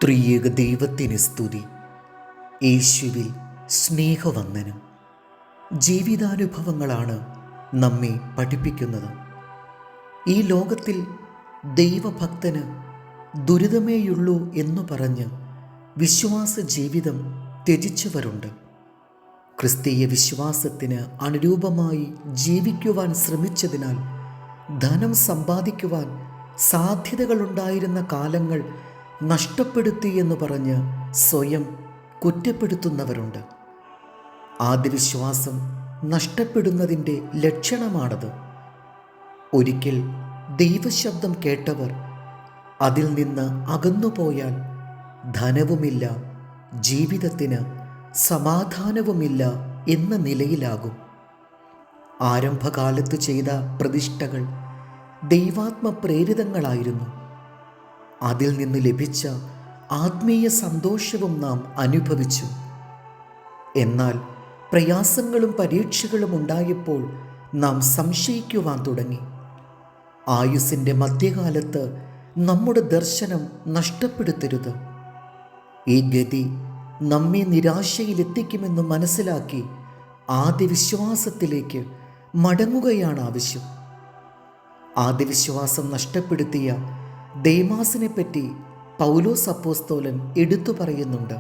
ത്രിയേക ദൈവത്തിന് സ്തുതി. യേശുവിൽ സ്നേഹവന്ദനം. ജീവിതാനുഭവങ്ങളാണ് നമ്മെ പഠിപ്പിക്കുന്നത്. ഈ ലോകത്തിൽ ദൈവഭക്തന് ദുരിതമേയുള്ളൂ എന്നു പറഞ്ഞ് വിശ്വാസ ജീവിതം ത്യജിച്ചവരുണ്ട്. ക്രിസ്തീയ വിശ്വാസത്തിന് അനുരൂപമായി ജീവിക്കുവാൻ ശ്രമിച്ചതിനാൽ ധനം സമ്പാദിക്കുവാൻ സാധ്യതകളുണ്ടായിരുന്ന കാലങ്ങൾ നഷ്ടപ്പെടുത്തി എന്ന് പറഞ്ഞ് സ്വയം കുറ്റപ്പെടുത്തുന്നവരുണ്ട്. ആദ്യവിശ്വാസം നഷ്ടപ്പെടുന്നതിൻ്റെ ലക്ഷണമാണത്. ഒരിക്കൽ ദൈവശബ്ദം കേട്ടവർ അതിൽ നിന്ന് അകന്നുപോയാൽ ധനവുമില്ല, ജീവിതത്തിന് സമാധാനവുമില്ല എന്ന നിലയിലാകും. ആരംഭകാലത്ത് ചെയ്ത പ്രതിഷ്ഠകൾ ദൈവാത്മപ്രേരിതങ്ങളായിരുന്നു. അതിൽ നിന്ന് ലഭിച്ച ആത്മീയ സന്തോഷവും നാം അനുഭവിച്ചു. എന്നാൽ പ്രയാസങ്ങളും പരീക്ഷകളും ഉണ്ടായപ്പോൾ നാം സംശയിക്കുവാൻ തുടങ്ങി. ആയുസ്സിൻ്റെ മധ്യകാലത്ത് നമ്മുടെ ദർശനം നഷ്ടപ്പെടുത്തരുത്. ഈ ഗതി നമ്മെ നിരാശയിലെത്തിക്കുമെന്ന് മനസ്സിലാക്കി ആദ്യ വിശ്വാസത്തിലേക്ക് മടങ്ങുകയാണ് ആവശ്യം. ആദ്യ വിശ്വാസം നഷ്ടപ്പെടുത്തിയ ദേമാസിനെ പറ്റി പൗലോസ് അപ്പോസ്തലൻ എടുത്തു പറയുന്നുണ്ട്.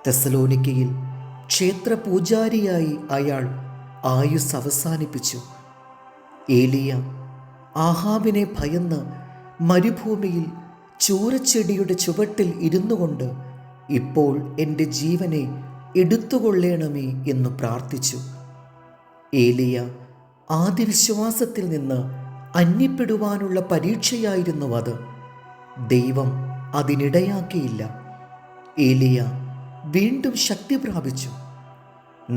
തെസ്സലോനിക്കയിൽ ക്ഷേത്ര പൂജാരിയായി അയാൾ ആയുസ് അവസാനിപ്പിച്ചു. ഏലിയ ആഹാബിനെ ഭയന്ന് മരുഭൂമിയിൽ ചൂരച്ചെടിയുടെ ചുവട്ടിൽ ഇരുന്നു കൊണ്ട് ഇപ്പോൾ എൻ്റെ ജീവനെ എടുത്തുകൊള്ളേണമേ എന്ന് പ്രാർത്ഥിച്ചു. ഏലിയ ആദ്യ വിശ്വാസത്തിൽ നിന്ന് അന്യപ്പെടുവാനുള്ള പരീക്ഷയായിരുന്നു അത്. ദൈവം അതിനിടയാക്കിയില്ല. ഏലിയ വീണ്ടും ശക്തി പ്രാപിച്ചു.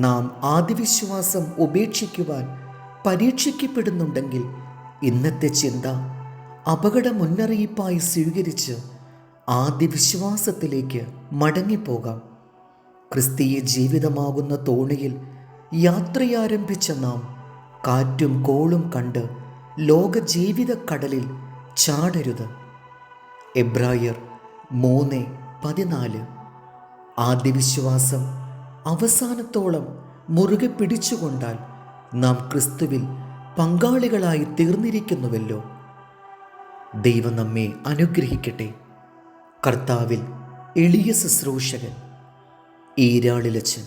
നാം ആദ്യ വിശ്വാസം ഉപേക്ഷിക്കുവാൻ പരീക്ഷിക്കപ്പെടുന്നുണ്ടെങ്കിൽ ഇന്നത്തെ ചിന്ത അപകട മുന്നറിയിപ്പായി സ്വീകരിച്ച് ആദ്യ വിശ്വാസത്തിലേക്ക് മടങ്ങിപ്പോകാം. ക്രിസ്തീയ ജീവിതമാകുന്ന തോണിയിൽ യാത്രയാരംഭിച്ച നാം കാറ്റും കോളും കണ്ട് ലോക ജീവിതക്കടലിൽ ചാടരുത്. എബ്രായർ 3:14. ആദ്യ വിശ്വാസം അവസാനത്തോളം മുറുകെ പിടിച്ചുകൊണ്ടാൽ നാം ക്രിസ്തുവിൽ പങ്കാളികളായി തീർന്നിരിക്കുന്നുവല്ലോ. ദൈവം നമ്മെ അനുഗ്രഹിക്കട്ടെ. കർത്താവിൽ എളിയ ശുശ്രൂഷകൻ ഈരാളിലച്ചൻ.